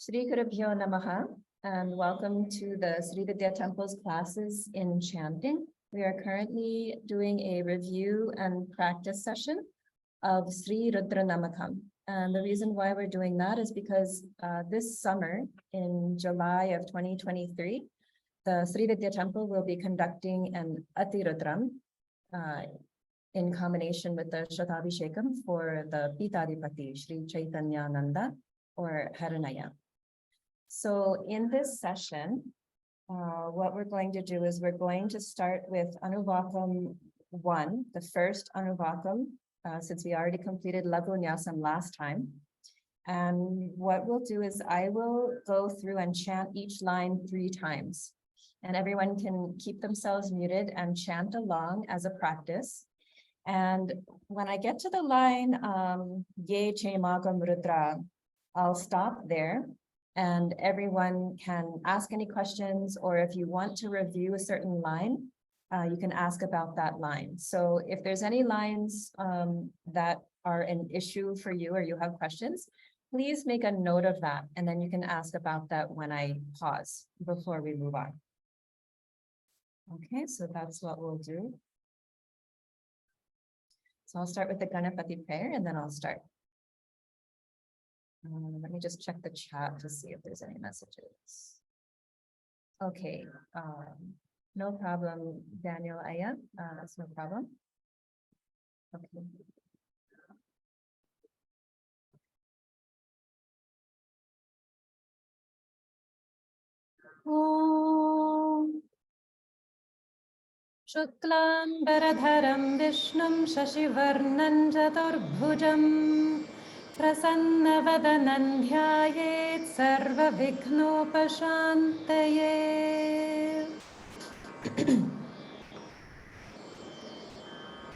Sri Namaha, and welcome to the Sri Vidya Temple's classes in chanting. We are currently doing a review and practice session of Sri Rajarajeswari. And the reason why we're doing that is because this summer, in July of 2023, the Sri Vidya Temple will be conducting an Rudram in combination with the Shatabhishekam for the Pitadipati, Sri Chaitanya Nanda, or Haranaya. So in this session, what we're going to do is we're going to start with Anuvakam 1, the first Anuvakam, since we already completed Lagunyasam last time. And what we'll do is I will go through and chant each line 3 times. And everyone can keep themselves muted and chant along as a practice. And when I get to the line, Ye Che Magam Rudra, I'll stop there. And everyone can ask any questions, or if you want to review a certain line, you can ask about that line. So if there's any lines that are an issue for you or you have questions, please make a note of that. And then you can ask about that when I pause before we move on. Okay, so that's what we'll do. So I'll start with the Ganapati prayer and then I'll start. Let me just check the chat to see if there's any messages. Okay, no problem, Daniel Aya, that's no problem. Okay. Om Shuklam Baradharam Vishnum Shashivarnan Chaturbhujam Prasanna-vadanan dhyayet sarva vighnopashantaye.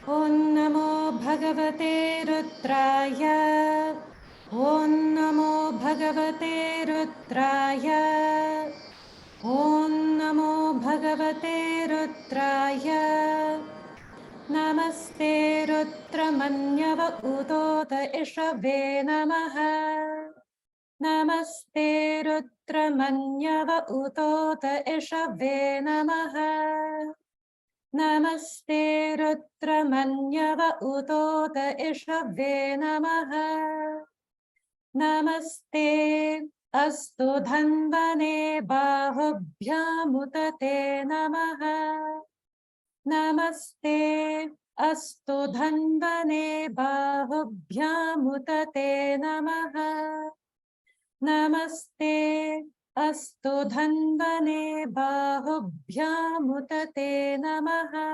Om namo bhagavate rudraya. Om namo bhagavate rudraya. Om namo bhagavate rudraya. Namaste Rudramanyava Udota Ishave Namaha. Namaste Rudramanyava Udota Ishave Namaha. Namaste Rudramanyava Udota Ishave Namaha. Namaste Astu Dhanvane Bahubhyamutate Namaha. Namaste Astu Dhanvane Bahubhyamutate Namaha. Namaste Astu Dhanvane Bahubhyamutate Namaha.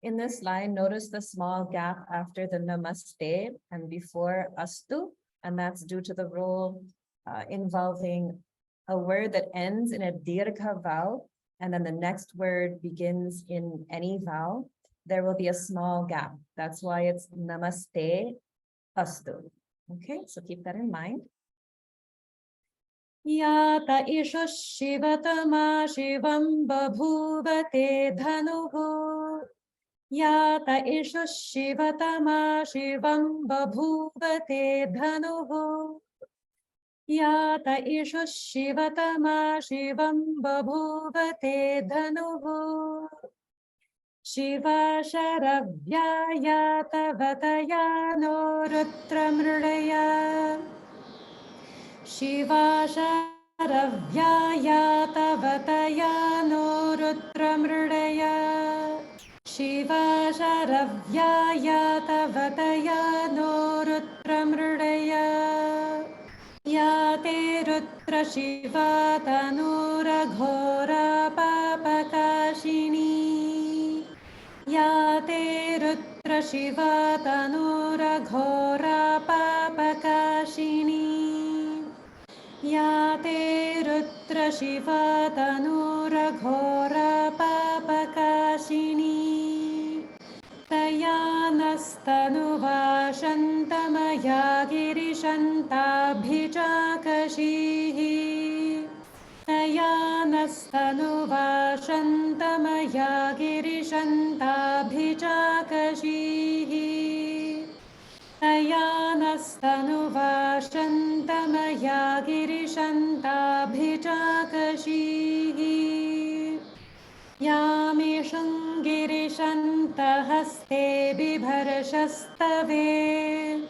In this line, notice the small gap after the Namaste and before Astu, and that's due to the rule involving a word that ends in a dirgha vowel, and then the next word begins in any vowel. There will be a small gap. That's why it's Namaste Astu. Okay, so keep that in mind. Yata ishu shivatama shivam babhuvate dhanuhu. Yata ishu shivatama shivam babhuvate dhanuhu. Yata ishu shivatama shivam babhuvate dhanuhu. Shiva sharavya yata vataya no rutramrudaya. Shiva sharavya yata vataya no rutramrudaya. Shiva sharavya yata vataya no rutramrudaya. Yate Rutra Shiva Tanura Ghora Papakashini. Yate Rutra Shiva Tanura Ghora Papakashini. Yate Rutra Shiva Tanura Ghora Papakashini. Tayanasthanuva Shantamaya Girishantabhijakashihi. Tayanasthanuva Shantamaya Girishantabhijakashihi. Tayanasthanuva Shantamaya Girishantabhijakashihi. Yameshantabhijakashihi Yameshangirishantahasti bibharashastave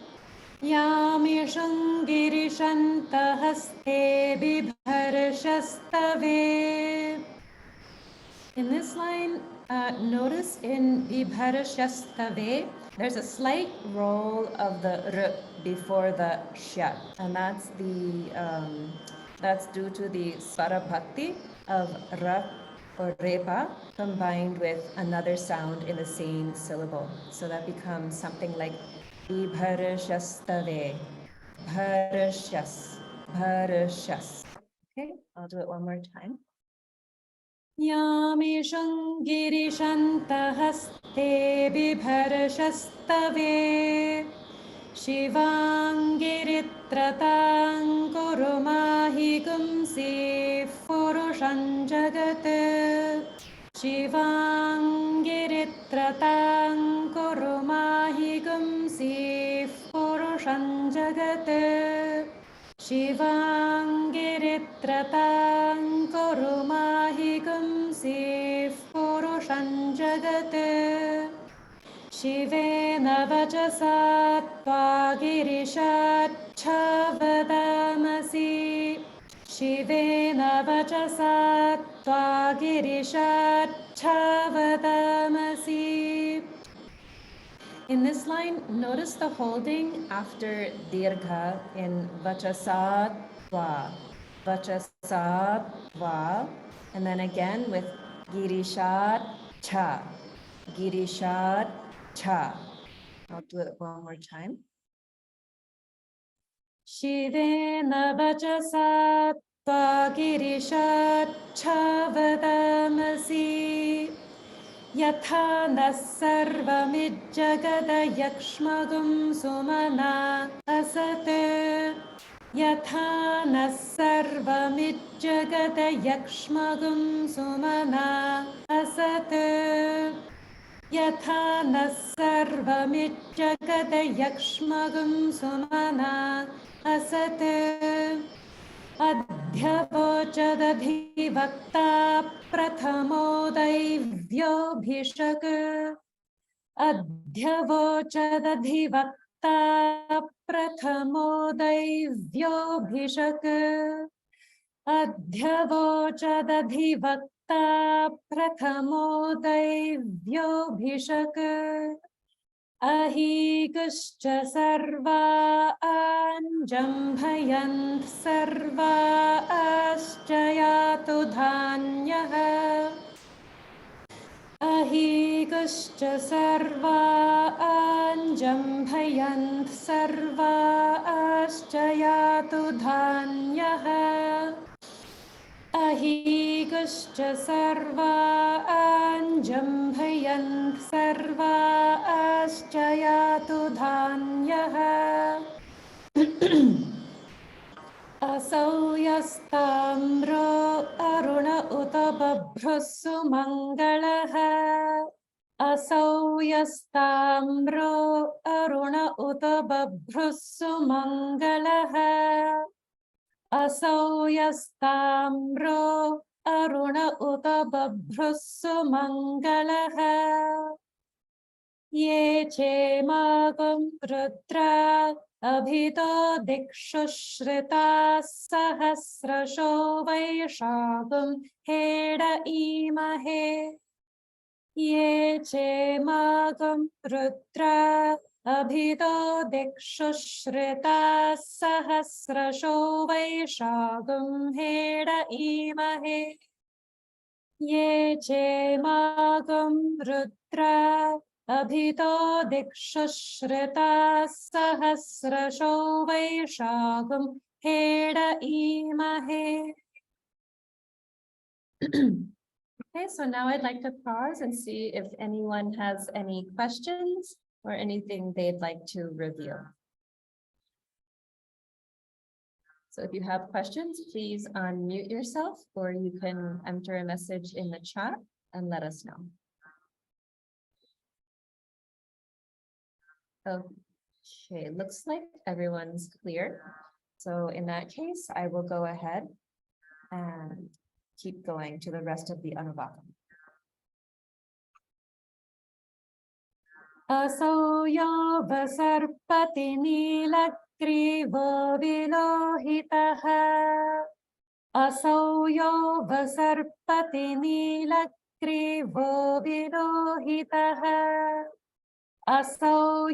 Yameshangirishantahasti bibharashastave. In this line, notice in Vibharashastave, there's a slight roll of the r before the sha, and that's due to the swarabhakti of ra or repa combined with another sound in the same syllable. So that becomes something like Vibharashastave, bharashas, bharashas. Okay, I'll do it one more time. Yameshangirishantahasti bibharashastave Shivangiritratam kurumahi gumsi purushan jagat Shivangiritratam kurumahi gumsi purushan jagat Shivangiritratam kurumahi gumsi purushan jagat Shivena vachasa tva girishat chavadamasi Shivena vachasa tva girishat chavadamasi. In this line, notice the holding after dirgha in vachasatva, vachasatva, and then again with girishat cha, girishat cha. I'll do it one more time. Shivena vachasatva girishat chavadamasi Yatha na sarvamijjagada yakshmagum sumana asate Yatha na sarvamijjagada yakshmagum sumana asate Yatha na sarvamijjagada yakshmagum sumana asate Adhyavochadadhivakta prathamo daivvyobhishak Adhyavochadadhivakta prathamo daivvyobhishak Adhyavochadadhivakta prathamo daivvyobhishak Ahiguscha sarva anjambhayant sarva aschayatu dhanyaha Ahiguscha sarva anjambhayant sarva aschayatu dhanyaha Ahiguscha sarva anjambhayant sarva aschayatu dhanyaha Asau yastamro aruna uta babhrusu mangalaha Asau yastamro aruna uta babhrusu mangalaha Asau yastamro aruna uta babhrusu mangalaha Ye che magam rudra abhito dikshu shrita sahasrasho vaishagam heda imahe Ye che magam rudra abhito dikshu shrita sahasrasho vaishagam heda imahe Ye che magam rudra abhito dikshu shrita sahasrasho vaishagam heda imahe. Okay, so now I'd like to pause and see if anyone has any questions or anything they'd like to review. So if you have questions, please unmute yourself, or you can enter a message in the chat and let us know. Okay, looks like everyone's clear. So in that case, I will go ahead and keep going to the rest of the Anuvakam. Asau vasarpati nilakrivo vilohitaha. Asau vasarpati nilakrivo vilohitaha. Asau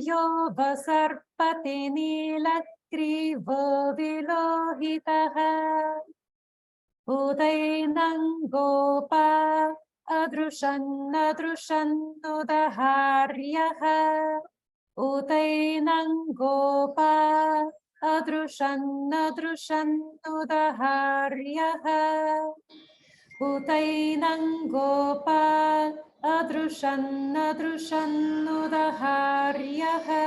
vasarpati nilakrivo vilohitaha. Udainang gopa adrushan udaharyaha. Udainang gopa adrushan udaharyaha. Udainang gopa adrushan udaharyaha.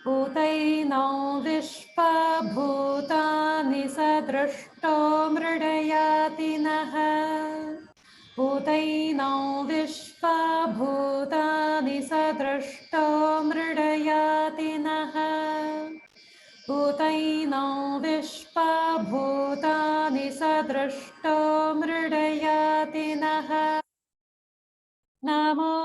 Udainam vishpa bhutani sadrishto mridayatinaha. Udainam vishpa bhutani sadrishto mridayatinaha. Udainam vishpa bhutani sadrishto mridayatinaha. Namo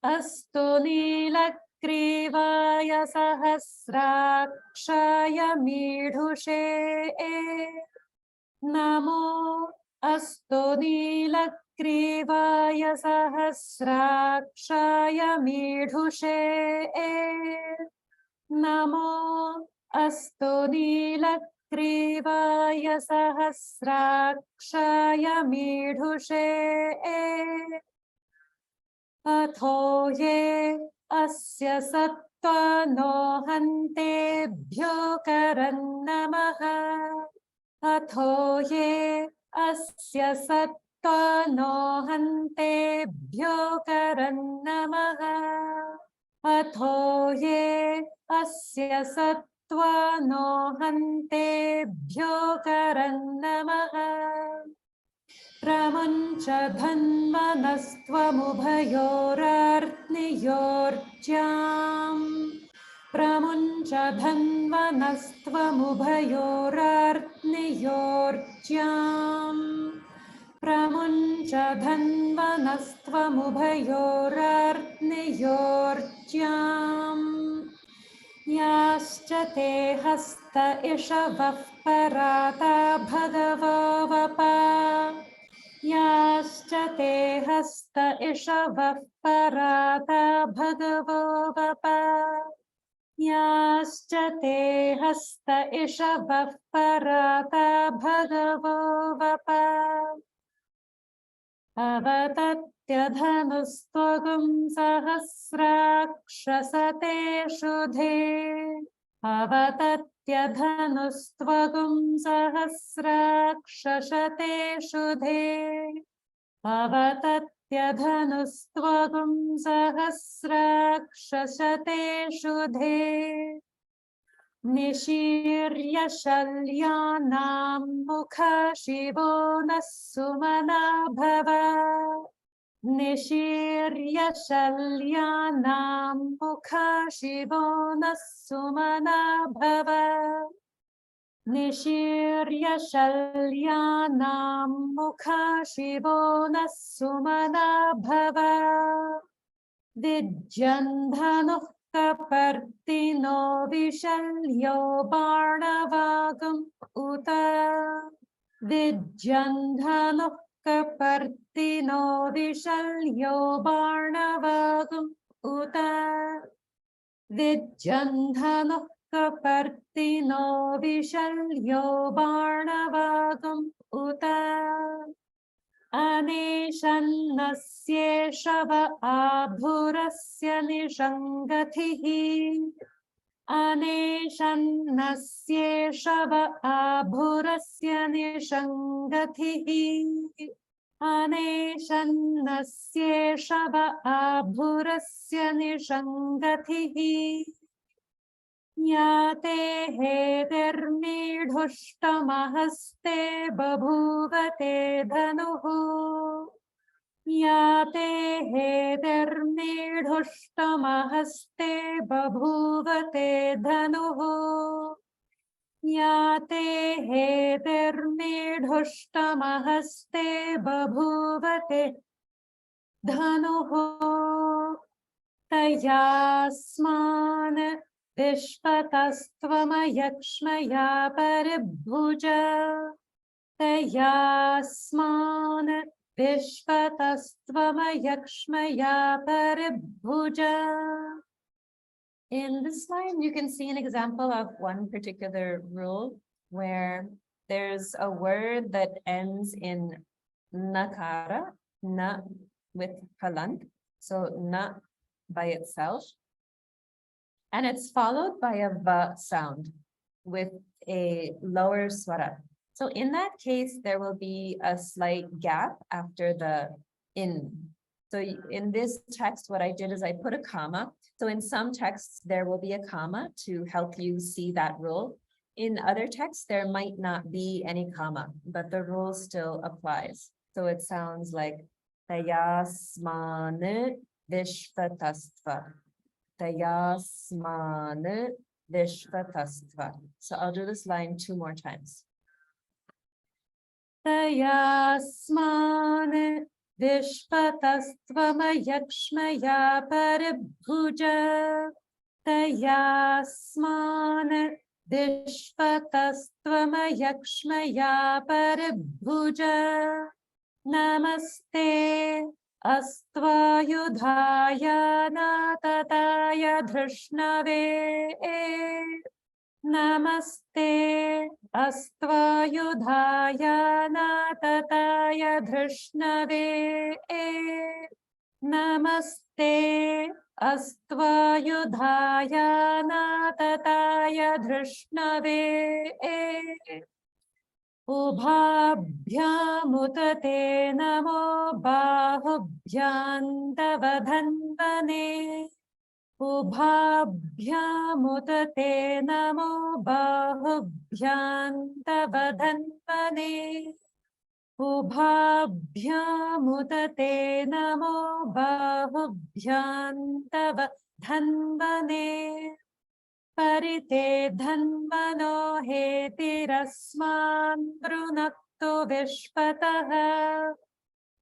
astu nilakkrivaya sahasrakshaya midhushe. Namo astu nilakkrivaya sahasrakshaya midhushe. Namo astu nilakkrivaya sahasrakshaya midhushe. Atho ye asya sattva no hantebhyo karannamaha. Atho ye asya sattva no hantebhyo karannamaha. Atho ye asya sattva no hantebhyo karannamaha. Pramancha dhanvanastvamubayorartniyorjyam. Pramuncha dhanvanastvamubayorartniyorjyam. Pramuncha dhanvanastvamubayorartniyorjyam. Yascha te hasta ishavah parata bhagavo vapa. Yascha te hasta ishavah parata bhagavo vapa. Yascha te hasta ishavah parata bhagavo vapa. Avatatya-dhanustvagum sahasrakshasate shudhe. Avatatya-dhanustvagum sahasrakshasate shudhe. Avatatya-dhanustvagum sahasrakshasate shudhe. Nishirya shalyanam mukha shivo nasumana bhava. Nishirya shalyanam mukha shivo nasumana bhava. Nishirya shalyanam mukha shivo nasumana bhava. Vidyandhanu kapartino vishalyo barnavagam uta. Vidyandhanu kapartino vishalyo barnavagam uta. Vidyandhanu kapartino vishalyo barnavagam uta. Aneshannasyeshava abhurasya nishangatihi. Aneshannasyeshava abhurasya nishangatihi. Aneshannasyeshava abhurasya nishangatihi. Yate hetermidhushtamahste babhuvate dhanuhu. Yate hetermidhushtamahste babhuvate dhanuhu. याते हेतिर्मीढुष्टमहस्ते बभूवते धनुः तयास्मान् विश्वतस्त्वमयक्ष्मया परिभुज तयास्मान् विश्वतस्त्वमयक्ष्मया परिभुज. In this line, you can see an example of one particular rule where there's a word that ends in nakara, na with halant, so na by itself, and it's followed by a va sound with a lower swara. So in that case, there will be a slight gap after the in. So in this text, what I did is I put a comma. So in some texts, there will be a comma to help you see that rule. In other texts, there might not be any comma, but the rule still applies. So it sounds like Tayasmane Vishvatastva. Tayasmane Vishvatastva. So I'll do this line 2 more times. Tayasmane Vishvatastvamayakshmaya paribhuja. Tayasmane Vishvatastvamayakshmaya paribhuja. Namaste Astvayudhaya Natataya Drishnave. Namaste Astvayudhaya Natataya Drishnave. Namaste Astvayudhaya Natataya Drishnave. Ubhabhyamutate namo bahubhyantavadhanvane. Ubhabhyamutate namo bahubhyantavadhanvane. Ubhabhyamutate namo bahubhyantavadhanvane. Parite dhanvano hetirasman brunakto vishpataha.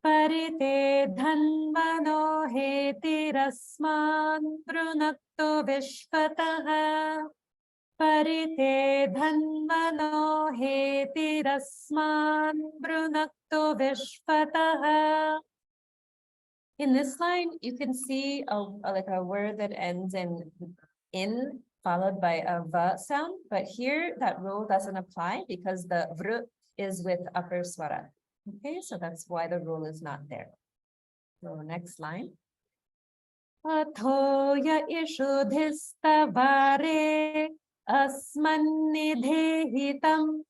Parite dhanvano hetirasman brunakto vishpataha. Parite dhanvano hetirasman brunakto vishpataha. In this line, you can see like a word that ends in followed by a va sound, but here that rule doesn't apply because the vr is with upper swara. Okay, so that's why the rule is not there. So next line. Athoya ishudhistavare asmannidhehitam.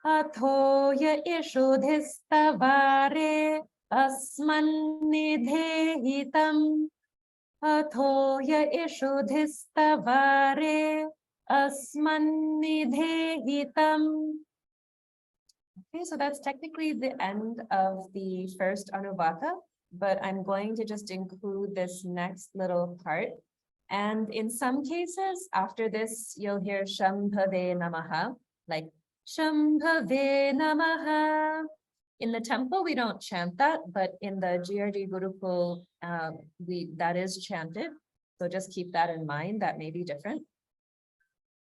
Athoya ishudhistavare asmannidhehitam. Athoya ishudhistavare asmannidhehitam. Okay, so that's technically the end of the first Anuvaka, but I'm going to just include this next little part. And in some cases, after this, you'll hear Shambhave Namaha, like Shambhave Namaha. In the temple, we don't chant that, but in the GRD Gurukul, that is chanted. So just keep that in mind, that may be different.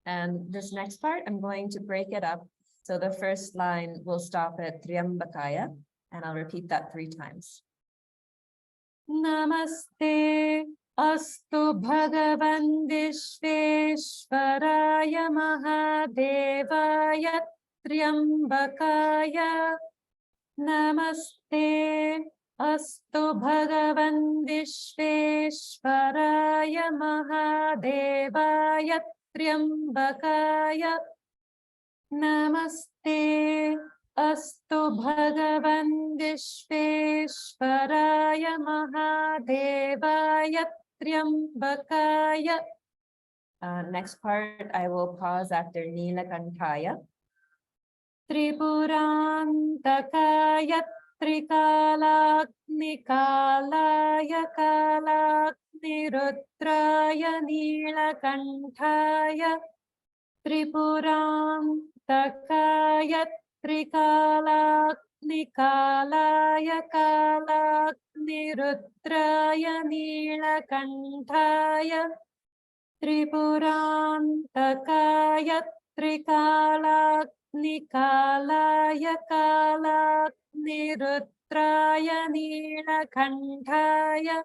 And this next part, I'm going to break it up. So the first line will stop at Triambakaya, and I'll repeat that 3 times. Namaste astu bhagavan Vishveshwaraya Mahadevaya Triambakaya. Namaste astu bhagavan Vishveshwaraya Mahadevaya Triambakaya. Namaste astu bhagavan Vishveshwaraya Mahadevaya Triambakaya. Next part, I will pause after Nilakantaya. Tripurantakaya Trikalagnikalaya Kalagnirudraya Nilakantaya. Tripurantakaya Trikalaknikalaya Kalaknirudraya Nilakantaya Tripurantakaya Trikalaknikalaya Kalaknirudraya Nilakantaya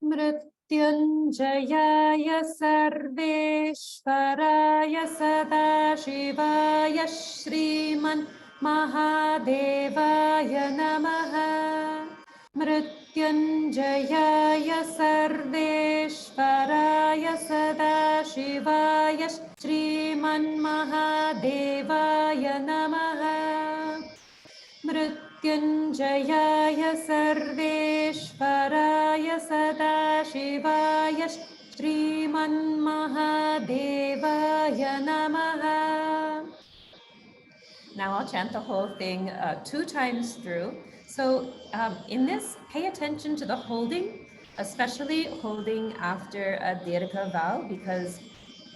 Mrityunjayaya Sarveshwaraya Sadashivaya Shriman Mahadevaya Namaha. Mrityunjayaya Sarveshwaraya Sadashivaya Shriman Mahadevaya Namaha. Mrityunjayaya Sarveshwaraya Sadashivaya Shriman Mahadevaya Namaha. Now I'll chant the whole thing 2 times through. So in this, pay attention to the holding, especially holding after a Dirgha vow, because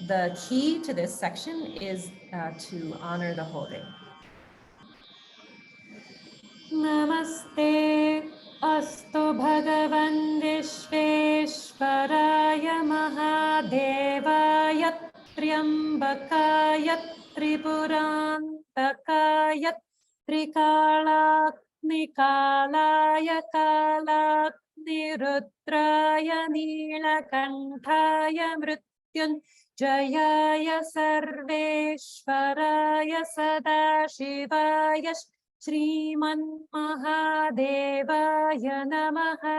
the key to this section is to honor the holding. Namaste astu bhagavan Vishveshwaraya Mahadevaya Triambakaya Tripurantakaya Trikalaknikalaya Kalaknirudraya Nilakantaya Mrityunjayaya Sarveshwaraya Sadashivaya Shriman Mahadevaya Namaha.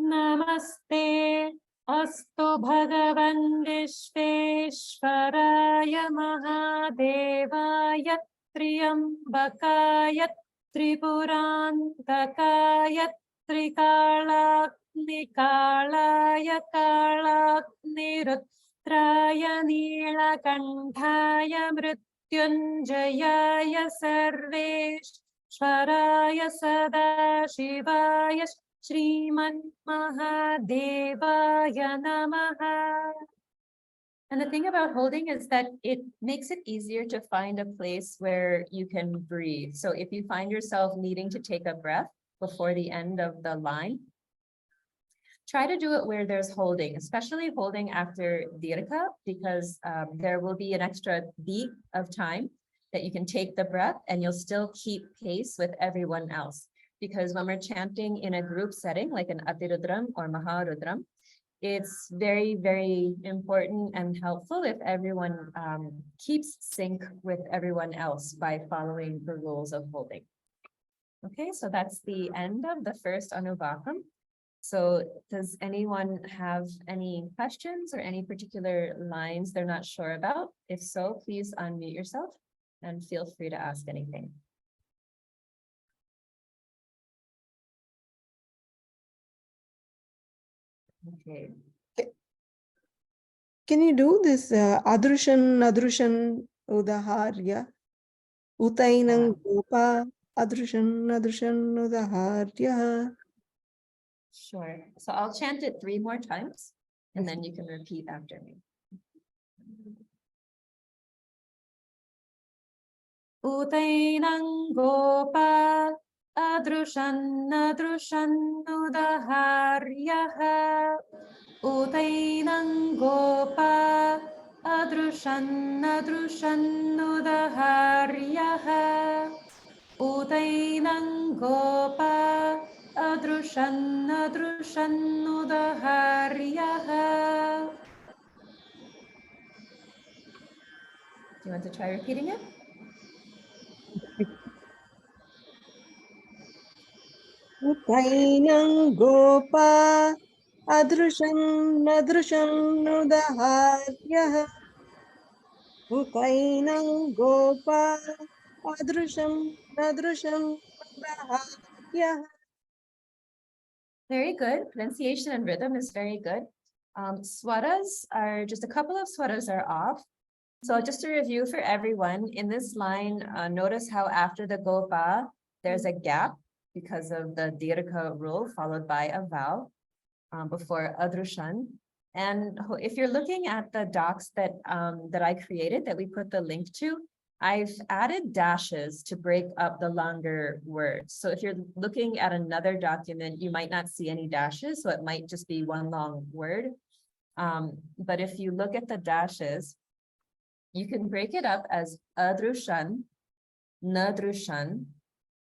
Namaste astu bhagavan Vishveshwaraya Mahadevaya Triambakaya Tripurantakaya Trikalaknikalaya Kalaknirudraya Nilakantaya Mrityunjayaya Sarveshwaraya Sadashivaya Shriman Mahadevaya Namaha. And the thing about holding is that it makes it easier to find a place where you can breathe. So if you find yourself needing to take a breath before the end of the line, try to do it where there's holding, especially holding after Dirgha, because there will be an extra beat of time that you can take the breath and you'll still keep pace with everyone else. Because when we're chanting in a group setting, like an Atirudram or Maharudram, it's very, very important and helpful if everyone keeps sync with everyone else by following the rules of holding. Okay, so that's the end of the first Anuvakam. So does anyone have any questions or any particular lines they're not sure about? If so, please unmute yourself and feel free to ask anything. Okay. Can you do this adrushan udaharya? Utainang gopa adrushan udaharya. Sure. So I'll chant it 3 more times and then you can repeat after me. Utainang gopa adrushan udaharya. Utainang gopa adrushan udaharya. Utainang gopa adrushan udaharya. Do you want to try repeating it? Utainang gopa adrushan udaharya. Utainang gopa adrushan udaharya. Very good. Pronunciation and rhythm is very good. Swaras are just a couple of swaras are off. So just to review for everyone, in this line, notice how after the gopa, there's a gap because of the dirgha rule followed by a vowel before adrushan. And if you're looking at the docs that I created, that we put the link to, I've added dashes to break up the longer words. So if you're looking at another document, you might not see any dashes, so it might just be one long word. But if you look at the dashes, you can break it up as adrushan, nadrushan,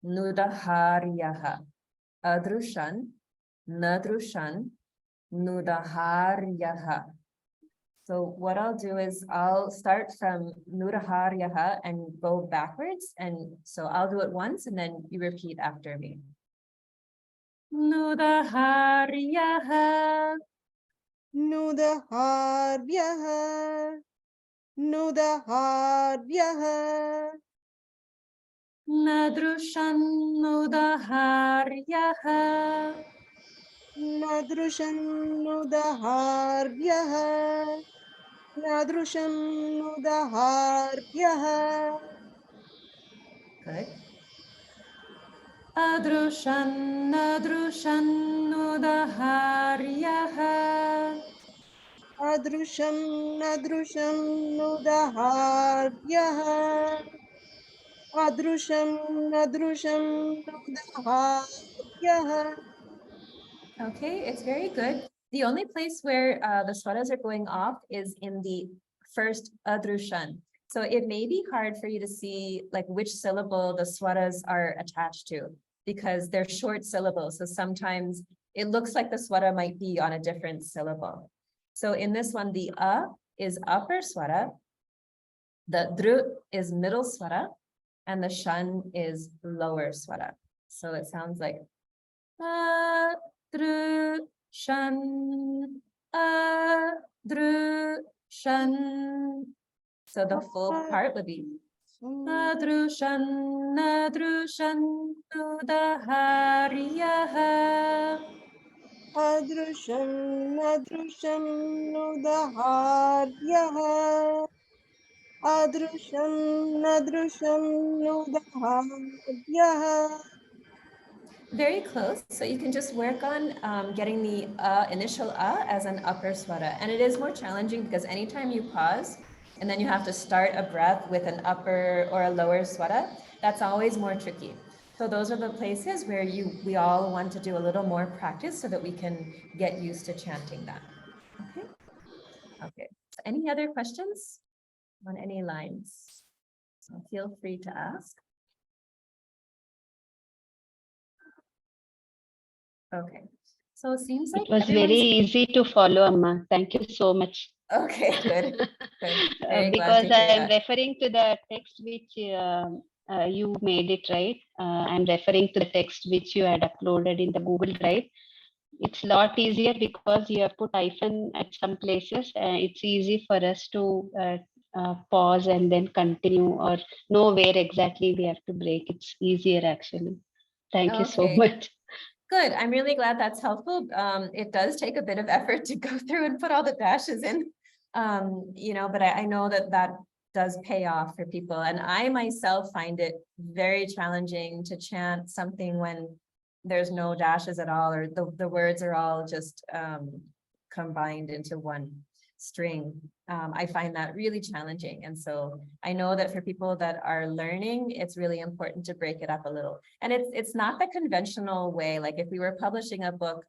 nudaharyaha. Adrushan, nadrushan, nudaharyaha. So what I'll do is I'll start from nudaharyaha and go backwards. And so I'll do it once and then you repeat after me. Nudaharyaha. Nudaharyaha. Nudaharyaha. Nadrushan nudaharyaha. Nadrushan nudaharyaha. Nadrushan nudaharyaha. Good. Adrushan nadrushan nudaharyaha. Adrusham nadrusham nudaharyaha. Adrusham nadrusham nudaharyaha. Okay, it's very good. The only place where the swaras are going off is in the first adrushan. So it may be hard for you to see like which syllable the swaras are attached to because they're short syllables. So sometimes it looks like the swara might be on a different syllable. So in this one, the a is upper swara, the dru is middle swara, and the shan is lower swara. So it sounds like adrushan, adrushan. So the full part would be adrushan, adrushan, nudaharyaha. Adrusham nadrusham nudaharyaha. Adrusham nadrusham nudaharyaha. Very close. So you can just work on getting the initial as an upper swara. And it is more challenging because anytime you pause and then you have to start a breath with an upper or a lower swara, that's always more tricky. So those are the places where we all want to do a little more practice so that we can get used to chanting that. Okay. Okay. So any other questions on any lines? So feel free to ask. Okay, so it seems like It was very easy to follow, Amma. Thank you so much. Okay, good. Good. Very glad Because to hear I am that. referring to the text which you made it, right? I'm referring to the text which you had uploaded in the Google Drive. It's a lot easier because you have put hyphen at some places. It's easy for us to pause and then continue or know where exactly we have to break. It's easier actually. Thank you so Okay. much. Good. I'm really glad that's helpful. It does take a bit of effort to go through and put all the dashes in, but I know that does pay off for people. And I myself find it very challenging to chant something when there's no dashes at all, or the words are all just combined into one string. I find that really challenging. And so I know that for people that are learning, it's really important to break it up a little. And it's not the conventional way. Like if we were publishing a book,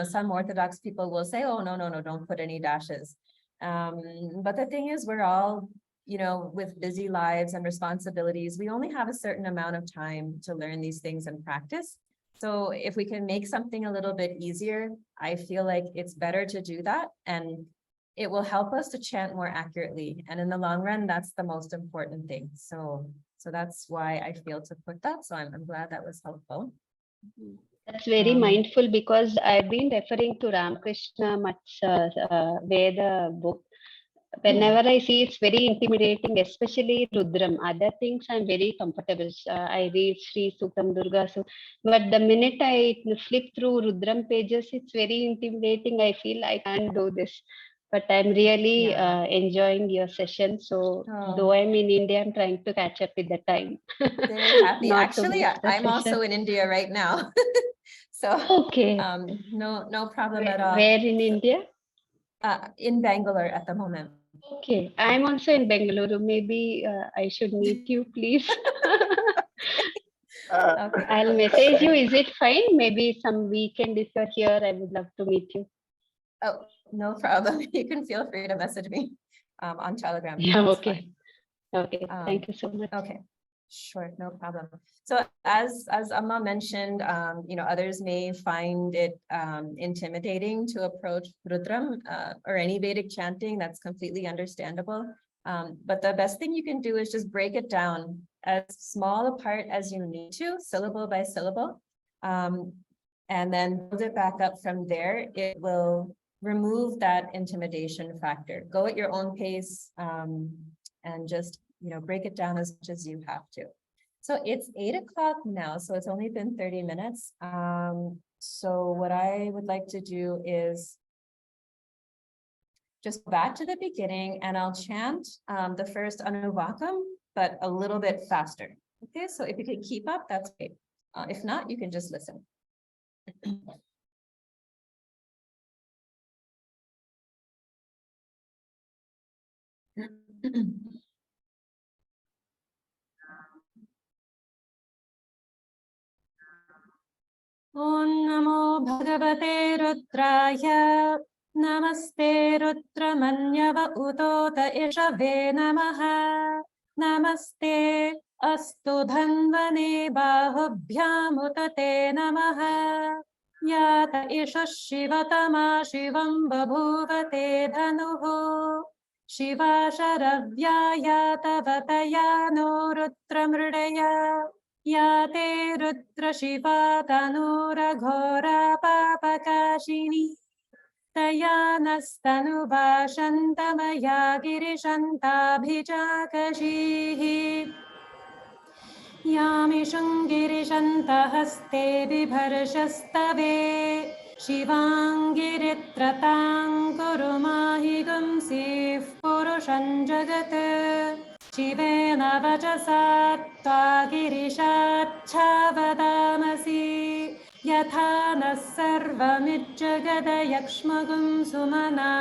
some Orthodox people will say, oh, no, don't put any dashes. But the thing is, we're all, with busy lives and responsibilities, we only have a certain amount of time to learn these things and practice. So if we can make something a little bit easier, I feel like it's better to do that. And it will help us to chant more accurately. And in the long run, that's the most important thing. So that's why I feel to put that. So I'm glad that was helpful. That's very mindful because I've been referring to Ramakrishna Math's Veda book. Whenever I see it's very intimidating, especially Rudram. Other things I'm very comfortable. I read Sri Suktam Durga. But the minute I flip through Rudram pages, it's very intimidating. I feel I can't do this. But I'm really enjoying your session. So though I'm in India, I'm trying to catch up with the time. Very happy. Actually, I'm also in India right now. So okay. no problem at all. Where in India? In Bangalore at the moment. Okay, I'm also in Bengaluru. Maybe I should meet you, please. Okay. I'll message you. Is it fine? Maybe some weekend if you're here, I would love to meet you. Oh, no problem. You can feel free to message me on Telegram. Yeah, That's okay. fine. Okay, thank you so much. Okay, sure, no problem. So as Amma mentioned, others may find it intimidating to approach Rudram or any Vedic chanting. That's completely understandable. But the best thing you can do is just break it down as small a part as you need to, syllable by syllable. And then build it back up from there. It will remove that intimidation factor. Go at your own pace and just break it down as much as you have to. So it's 8 o'clock now, so it's only been 30 minutes. So what I would like to do is just go back to the beginning and I'll chant the first Anuvakam, but a little bit faster. Okay, so if you can keep up, that's great. If not, you can just listen. ॐ नमो भगवते रुद्राय नमस्ते रुद्रमन्यव उतोत इषवे नमः नमस्ते अस्तु धन्वने बाहुभ्यामुत ते नमः यात इषः शिवतमा शिवं बभूव ते धनुः शिवा शरव्या यातवतया नो रुद्रमृडया या ते रुद्र शिवा तनूरघोरा पापकाशिनी तया नस्तनुभाषन्तमया गिरिशन्ताभिजाकशीः यामिषं गिरिशन्तहस्ते बिभर्षस्तवे शिवाङ्गिरित्रतां कुरु माहि गुंसीः पुरुषं जगत् शिवेन वचसा त्वा गिरिशाच्छावदामसि यथा नः सर्वमिज्जगदयक्ष्मगुं सुमना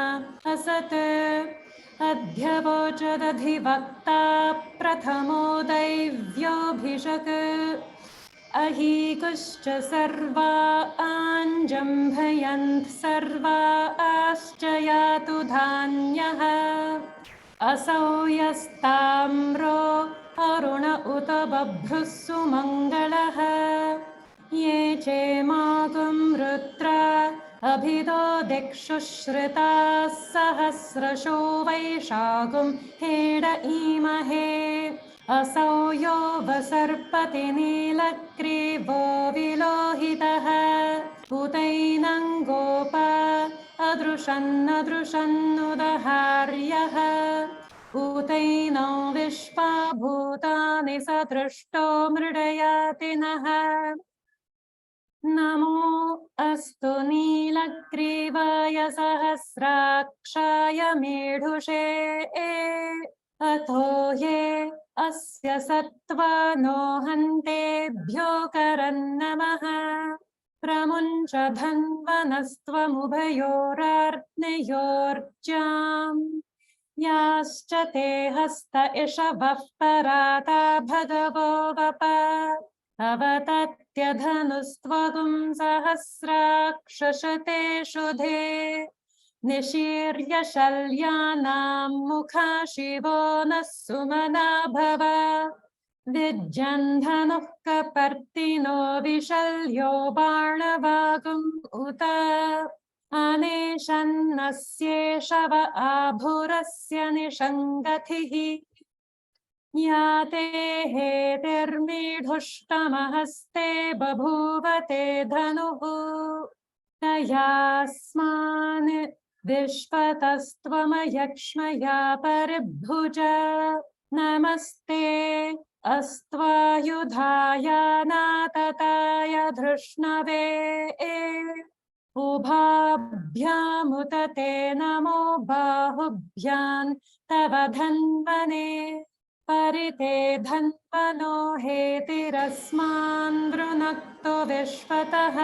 असत् अध्यवोचदधिवक्ता प्रथमो दैव्योऽभिषक् अहीकुश्च सर्वा आञ्जम्भयन्त् सर्वा आश्च यातु धान्यः असौ यस्ताम्रो अरुण उत बभ्रुः सुमङ्गलः ये चेमागुं रुद्रा अभिदो दिक्षुश्रिताः सहस्रशो वैशाखुं हेड ईमहे असौ यो वसर्पति नीलग्रीवो विलोहितः उतैनं गोपा अदृशन्नदृशन्नुदहार्यः उतैनो विश्वा भूतानि सदृष्टो मृडयाति नः नमो अस्तु नीलग्रीवाय सहस्राक्षाय मेढुषे अथो ये अस्य सत्त्वानो हन्तेभ्यो करन्नमः प्रमुञ्च धन्वनस्त्वमुभयोरार्त्नयोर्जाम् याश्च ते हस्त इषवः पराता भगवो वप अवतत्यधनुस्त्वगुं सहस्राक्षशते शुधे निशीर्य शल्यानां मुखा शिवो नः सुमना भव विज्जन्धनुः कपर्तिनो विशल्यो बाणवागुम् उत अनेशन्नस्येषव आभुरस्य निषङ्गतिः या ते हेतिर्मीढुष्टमहस्ते बभूव ते धनुः तयास्मान् विश्वतस्त्वमयक्ष्मया परिभुज नमस्ते अस्त्वायुधाय नातताय धृष्णवे उभाभ्यामुत ते नमो बाहुभ्यां तव धन्वने परिते धन्वनो हेतिरस्मान् वृणक्तो विश्वतः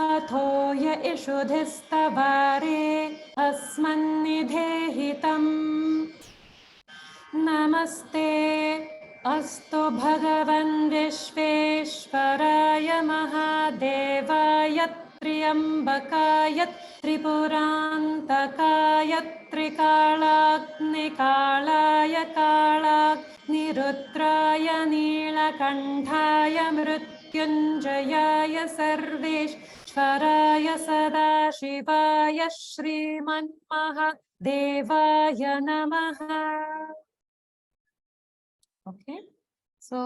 अथो य इषुधिस्तवारे अस्मन्निधेहितम् नमस्ते अस्तु भगवन् विश्वेश्वराय महादेवाय त्र्यम्बकाय त्रिपुरान्तकाय त्रिकालाग्निकालाय कालाग्निरुद्राय नीलकण्ठाय मृत्युञ्जयाय सर्वेश्वराय सदाशिवाय श्रीमन्महादेवाय नमः. Okay, so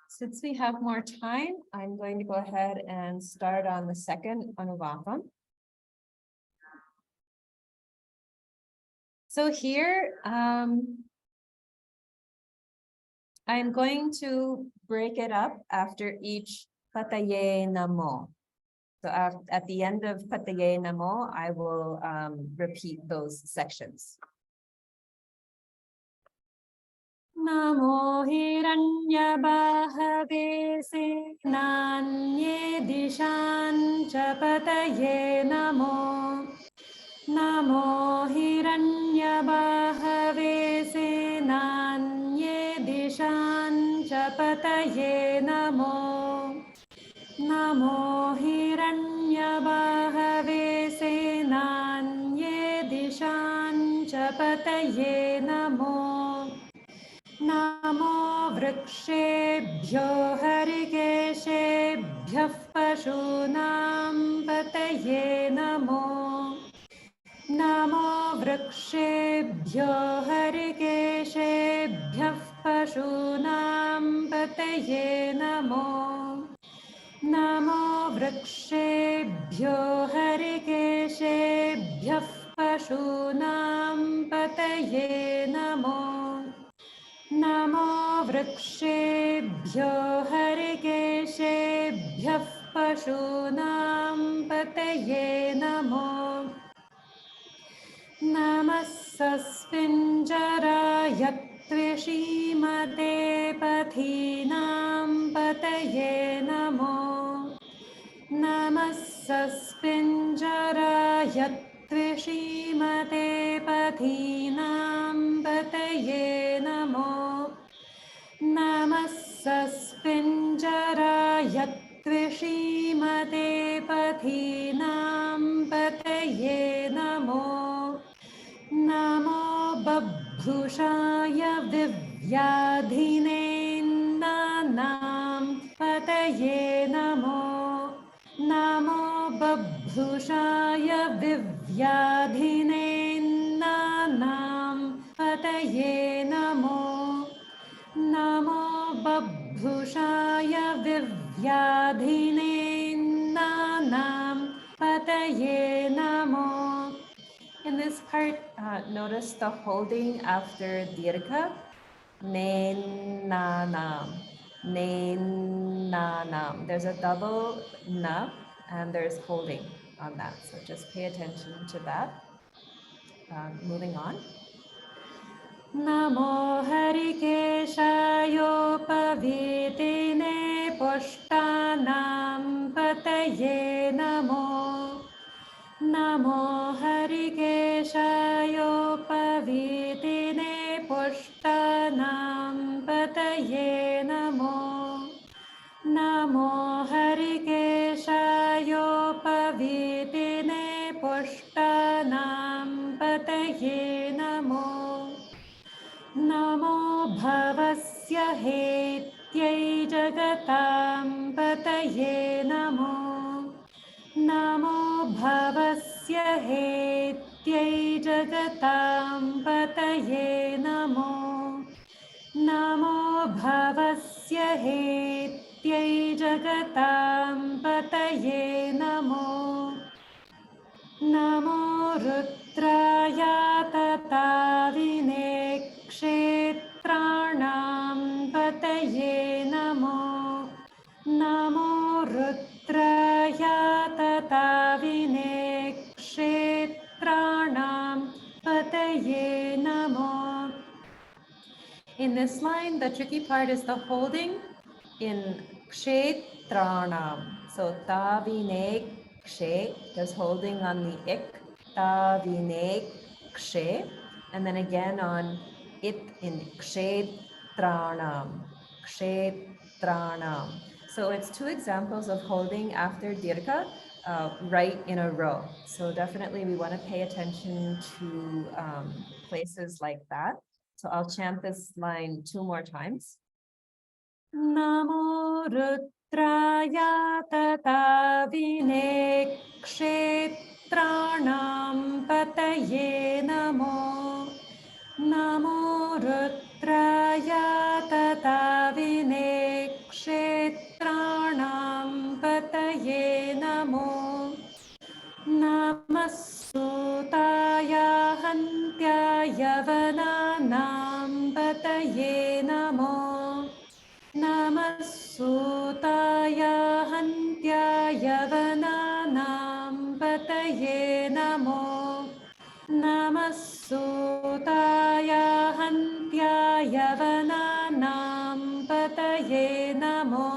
since we have more time, I'm going to go ahead and start on the second Anuvakam. So here, I'm going to break it up after each Pataye Namo. So at the end of Pataye Namo, I will repeat those sections. Namo Hiranyabahave Senanye Dishan Chapataye Namo. Namo Hiranyabahave Senanye Dishan Chapataye Namo. Namo Hiranyabahave Senanye Dishan Chapataye Namo. Namo Vrikshebhyo Harikeshebhyah Pashunam Pataye Namo. Namo Vrikshebhyo Harikeshebhyah Pashunam Pataye Namo. Namo Vrikshebhyo Harikeshebhyah Pashunam Pataye Namo. Namo Vrikshebhyo Harikeshebhyah Pashunam Pataye Namo. Namasasvinjaraya Tvishimate Pathinam Pataye Namo. Namasasvinjaraya Tvishimate Pathinam Pataye Namo. Namasasvinjaraya Tvishimate Pathinam Pataye Namo. Namo Babhushaya Vivyadhine Nanam Pataye Namo. Namo Babhushaya Vivyadhine Nanam Pataye Namo. Namo Babhushaya Vivyadhine Nanam Pataye Namo. In this part, notice the holding after dirgha, nenanam, nenanam. There's a double na and there's holding on that. So just pay attention to that. Moving on. Namo Harikeshayopavidine Pushtanam Pataye Namo. Namo Harikeshayopavidine Pushtanam Pataye Namo. Namo Harikeshayopavidine Pushtanam Pataye Namo. Namo Bhavasya Hetyai Jagatam Pataye Namo. Namo Bhavasya Hetyai Jagatam Pataye Namo. Namo Bhavasya Hetyai Jagatam Pataye Namo. Namo Rudraya Tatavine Kshetranam Pataye Namo. Namo Rudraya Tatavine Kshetranam Pataye Namo. In this line, the tricky part is the holding in Kshetranam. So Tavine Kshe, there's holding on the ik. tavine kshe, and then again on it in kshetranam, kshetranam. So it's two examples of holding after dirgha right in a row. So definitely we want to pay attention to places like that. So I'll chant this line 2 more times. Namo Rudraya Tatavine Kshetranam Pataye Namo. Namo Rudraya Tatavine Kshetranam Pataye Namo. Namasutaya Hantyaya Vananam Pataye Namo. Namasutaya Hantyaya Vananam Pataye Namo. Namasutaya Hantyaya Vananam Pataye Namo.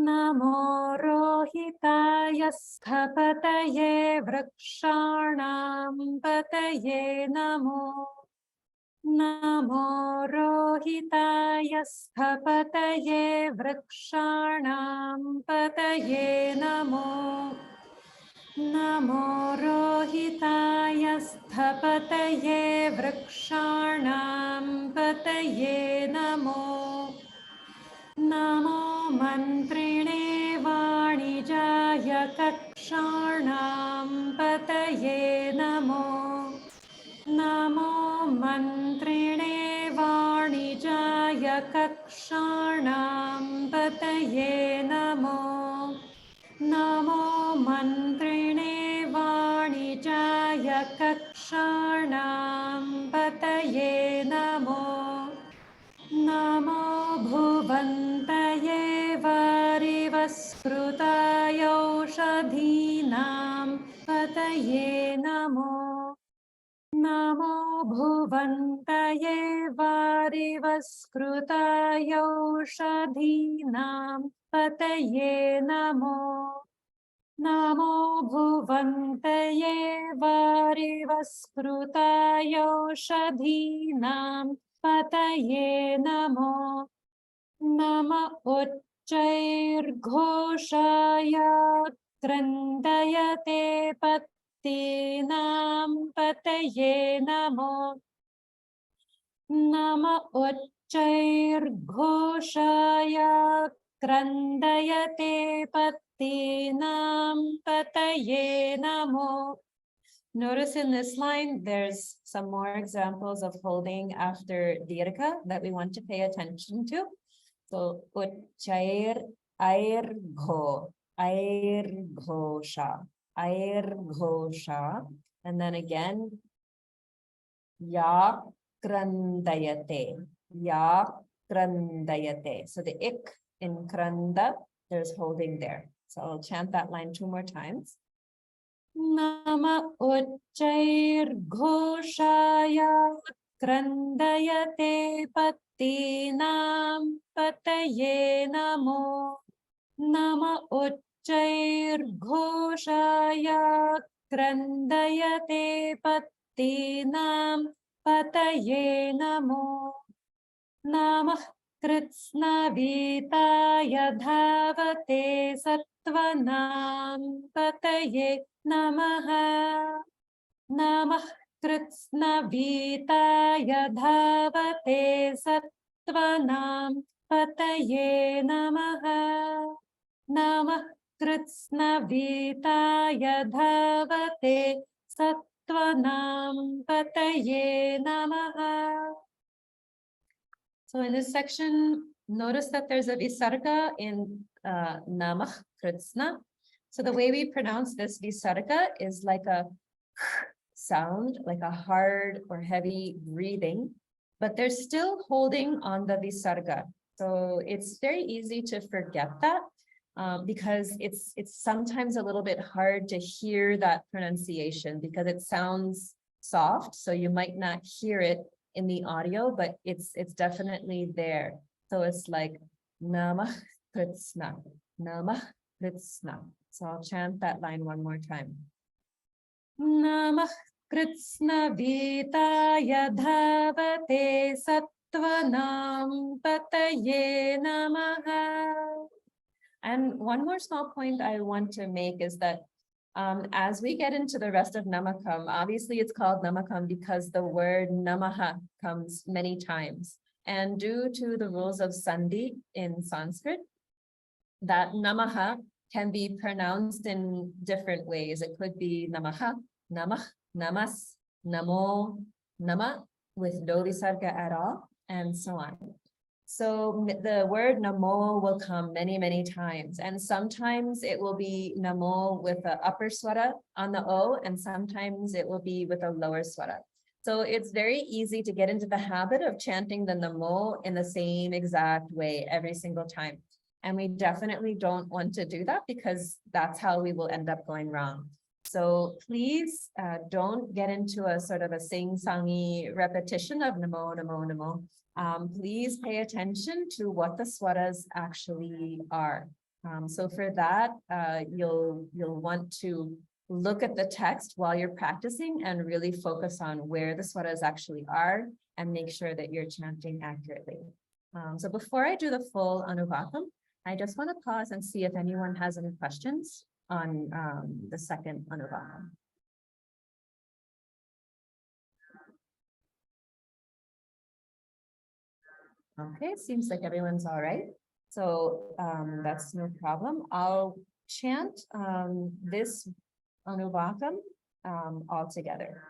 Namo Rohitaya Sthapataye Vrikshanam Pataye Namo. Namo Rohitaya Sthapataye Vrikshanam Pataye Namo. Namo Rohitaya Sthapataye Vrikshanam Pataye Namo. Namo Mantrine Vanijaya Kakshanam Pataye Namo. Namo Mantrine Vanijaya Kakshanam Pataye Namo. Namo Mantrine Vanijaya Kakshanam Pataye Namo. Namo Bhuvantaye Varivaskrutayaushadhinam Pataye Namo. Namo Bhuvantaye Varivaskrutayaushadhinam Pataye Namo. Namo Bhuvantaye Varivaskrutayaushadhinam Pataye Namo. Nama Uchchairghoshaya Krandayate Pattinam Pataye Namo. Nama Uchchairghoshaya Krandayate Pattinam Pataye Namo. Notice in this line, there's some more examples of holding after dirgha that we want to pay attention to. So, Uchchair, Airgho, Airghosha, Airghosha, and then again, Ya Krandayate, Ya Krandayate. So the ik in Kranda, there's holding there. So I'll chant that line 2 more times. Nama Uchchairghoshaya Krandayate Pattinam Pataye Namo. Nama Uchchairghoshaya Krandayate Pattinam Pataye Namo. Namah Kritsna Vitaya Dhavate Sattvanam Pataye Namaha. Namah Kritsna Vitaya Dhavate Sattvanam Pataye Namaha. Namah Kritsna Vitaya Dhavate Sattvanam Pataye Namaha. So in this section, notice that there's a visarga in Namah Kritsna. So the way we pronounce this visarga is like a sound, like a hard or heavy breathing, but they're still holding on the visarga. So it's very easy to forget that because it's sometimes a little bit hard to hear that pronunciation because it sounds soft. So you might not hear it in the audio, but it's definitely there. So it's like Namah Kritsna, Namah Kritsna. So I'll chant that line 1 more time. Namah Kritsna Vitaya Dhavate Sattvanam Pataye Namaha. And one more small point I want to make is that as we get into the rest of Namakam, obviously it's called Namakam because the word Namaha comes many times. And due to the rules of Sandhi in Sanskrit, that Namaha can be pronounced in different ways. It could be Namaha, Namah, Namas, Namo, Nama, with no visarga at all, and so on. So the word Namo will come many, many times, and sometimes it will be Namo with an upper swara on the O, and sometimes it will be with a lower swara. So it's very easy to get into the habit of chanting the Namo in the same exact way every single time. And we definitely don't want to do that because that's how we will end up going wrong. So please don't get into a sort of a sing-songy repetition of Namo, Namo, Namo. Please pay attention to what the swaras actually are. So for that, you'll want to look at the text while you're practicing and really focus on where the swaras actually are and make sure that you're chanting accurately. So before I do the full Anuvakam, I just want to pause and see if anyone has any questions on the second Anuvakam. Okay, seems like everyone's all right. So that's no problem. I'll chant this Anuvakam all together.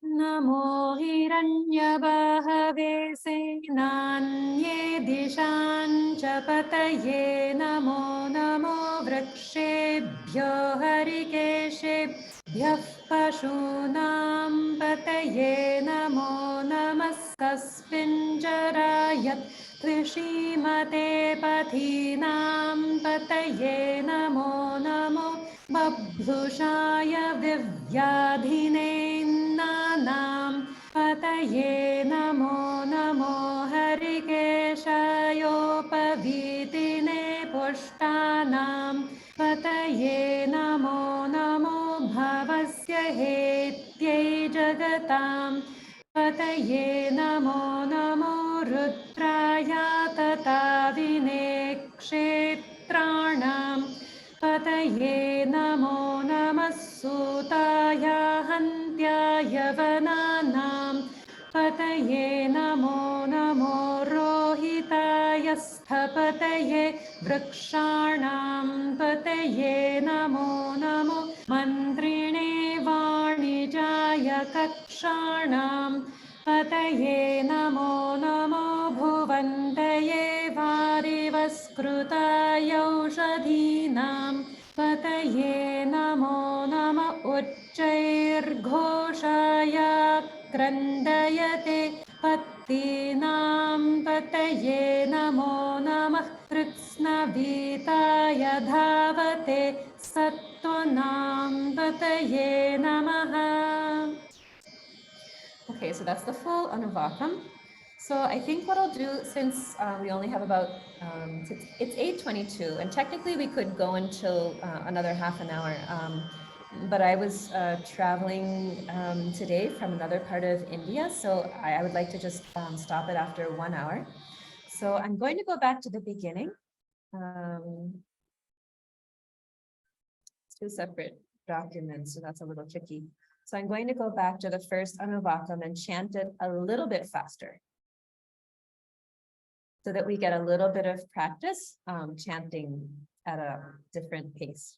Namo Hiranyabahave Senanye Dishan Chapataye Namo Namo Vrakshebhyo Harikeshebhyah Pashunam Pataye Namo Namaskasvinjarayat Trishimate Pathinam Pataye Namo Namo Babhushaya Divyadhine Nanam Pataye Namo Namo Harikeshayopavitine Pushtanam Pataye Namo Namo Bhavasya Hetyai Jagatam Pataye Namo Namo Rudraya Tatavine Kshetranam Pataye Namo Namah Sutaya Hantyaya Vananam Pataye Namo Namo Rohitaya Sthapataye Vrikshanam Pataye Namo Namo Mantrine Varnijaya Kakshanam Pataye Namo Namo Bhuvantaye Varivaskrutaya Ushadhinam Pataye Namo Nama Uchchairghoshaya Krandayate Pattinam Pataye Namo Namah Kritsna Vitaya Dhavate Sattvanam Pataye Namaha. Okay, so that's the full Anuvakam. So I think what I'll do, since we only have about, it's 8:22, and technically we could go until another half an hour. But I was traveling today from another part of India, so I would like to just stop it after 1 hour. So I'm going to go back to the beginning. It's two separate documents, so that's a little tricky. So I'm going to go back to the first Anuvakam and chant it a little bit faster, so that we get a little bit of practice chanting at a different pace.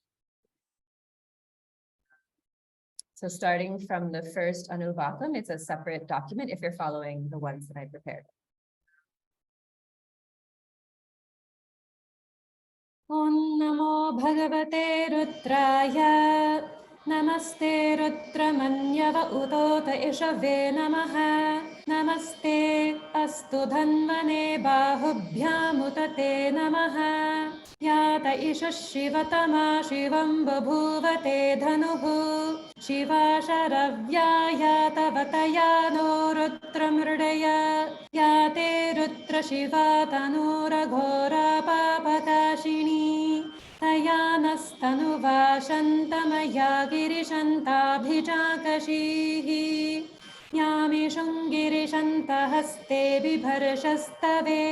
So starting from the first Anuvakam, it's a separate document if you're following the ones that I prepared. Om Namo Bhagavate Rudraya Namaste Rudramanyava Udota Ishave Namaha Namaste Astu Dhanvane Bahubhyamutate Namaha Yata Isha Shivatama Shivam Babhuvate Dhanuhu Shiva Sharavya Yata Vataya No Rudramurdaya Yate Rudra Shiva Tanura Ghora Papakashini Taya यानस्तनुवाशन्तमया गिरिशन्ताभिजाकशीः यामिषुं गिरिशन्तहस्ते बिभर्षस्तवे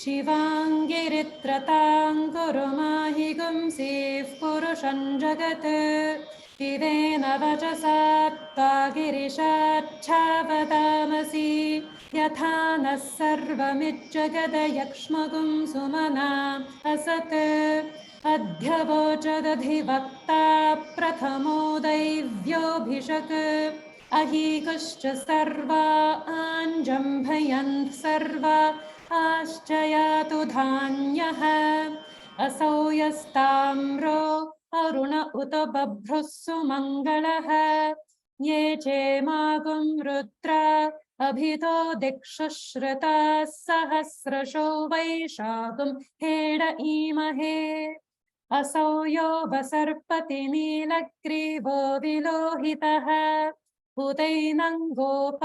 शिवाङ्गिरित्रतां कुरु माहि गुंसीः पुरुषं जगत् शिवेन वचसा त्वा गिरिशाच्छावदामसि यथा नः सर्वमिज्जगदयक्ष्मगुं सुमना असत् अध्यवोचदधिवक्ता प्रथमो दैव्योऽभिषक् अहीकश्च सर्वा आञ्जम्भयन् सर्वा आश्च यातु धान्यः असौ यस्ताम्रो अरुण उत बभ्रुः सुमङ्गलः ये चेमागुं रुद्रा अभितो दिक्षुश्रुताः सहस्रशो वैशाखं हेड ईमहे असौ यो वसर्पति नीलग्रीवो विलोहितः भूतैनं गोप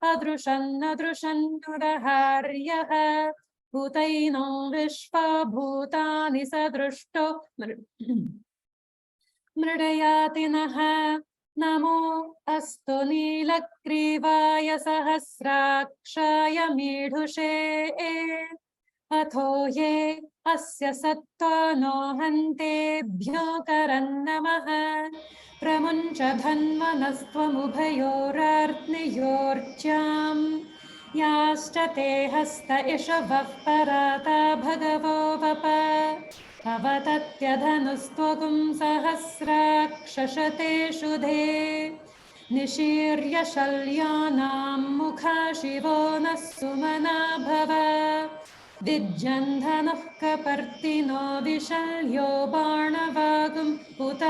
अदृशन्नदृशन्नुदहार्यः भूतैनो विश्वभूतानि सदृष्टो मृडयाति नः नमो अस्तु नीलग्रीवाय सहस्राक्षाय मीढुषे अथो ये अस्य सत्त्वानो हन्तेभ्यो करन्नमः प्रमुञ्च धन्वनस्त्वमुभयोरार्त्नियोर्च्यां याश्च ते हस्त इषवः पराता भगवो वप अवतत्यधनुस्त्वगुं सहस्राक्षशतेषु धे निशीर्य शल्यानां मुखा शिवो नः सुमना भव विज्जन्धनुः कपर्तिनो विशल्यो बाणवागुं उत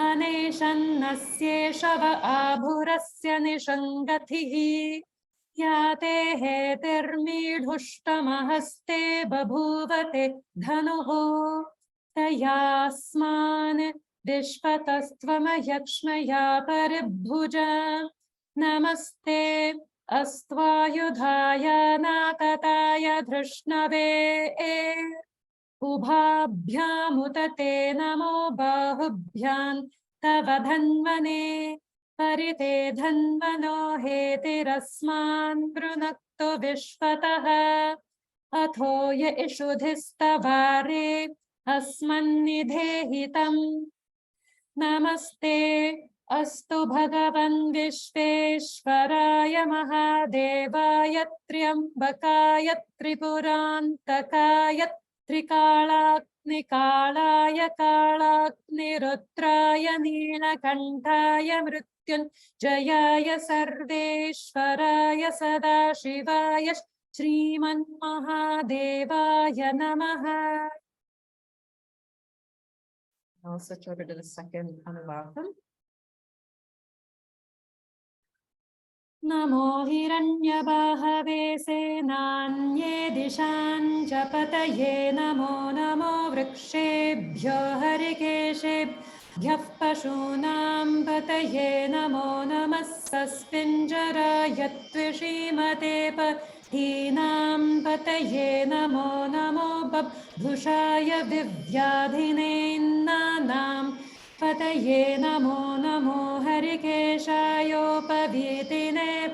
अनेशन्नस्येषव आभुरस्य निषङ्गतिः याते हेतिर्मीढुष्टमहस्ते बभूवते धनुः तयास्मान् विश्वतस्त्वमयक्ष्मया परिभुज नमस्ते अस्त्वायुधाय नातताय धृष्णवे उभाभ्यामुत ते नमो बाहुभ्यां तव धन्वने परिते धन्वनो हेतिरस्मान् वृणक्तु विश्वतः अथो य इषुधिस्तवारे अस्मन्निधेहितम् नमस्ते अस्तु भगवन् विश्वेश्वराय महादेवाय त्र्यम्बकाय त्रिपुरान्तकाय त्रिकालाग्निकालाय कालाग्निरुद्राय नीलकण्ठाय मृत्युञ्जयाय सर्वेश्वराय सदाशिवाय श्रीमन्महादेवाय नमः. I'll switch over to the second Anuvakam. नमो हिरण्यबाहवे सेनान्ये दिशान् च पतये नमो नमो वृक्षेभ्यो हरिकेशेभ्यः पशूनां पतये नमो नमः सस्पिञ्जराय त्विषीमते पथीनां पतये नमो नमो बभ्रुषाय दिव्याधिनेन्नानां पतये नमो नमो हरिकेशायोपवीतिने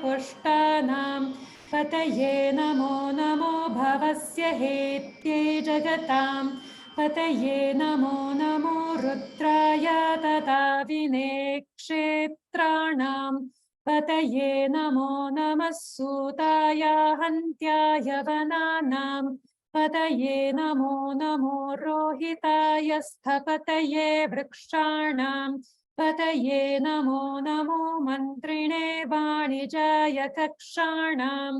पुष्टानां पतये नमो नमो भवस्य हेत्यै जगतां पतये नमो नमो रुद्राय तथा विने क्षेत्राणां पतये नमो नमः सूताय हन्त्याय वनानां पतये नमो नमो रोहिताय स्थपतये वृक्षाणां पतये नमो नमो मन्त्रिणे वाणिजाय कक्षाणां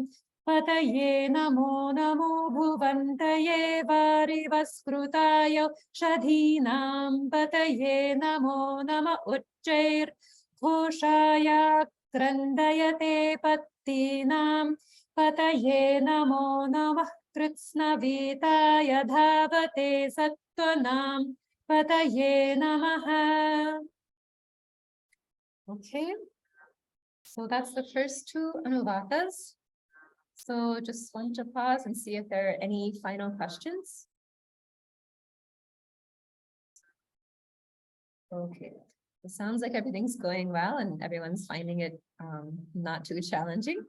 पतये नमो नमो भुवन्तये वारिवस्कृताय षधीनां पतये नमो नम उच्चैर्घोषाय क्रन्दयते पत्तीनां पतये नमो नमः कृत्स्नवीताय धावते सत्त्वनां पतये नमः. Okay, so that's the first two Anuvakas. So just want to pause and see if there are any final questions. Okay, it sounds like everything's going well and everyone's finding it not too challenging.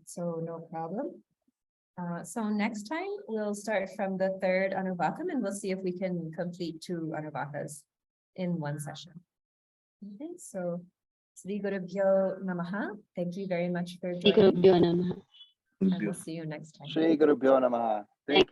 So no problem. So next time we'll start from the third Anuvakam and we'll see if we can complete 2 Anuvakas in one session. Okay, so Sri Gurubhyo Namaha. Thank you very much for Sri joining Gurubhyo Namaha. and we'll see you next time. Shri Gurubhyo Namaha. Thank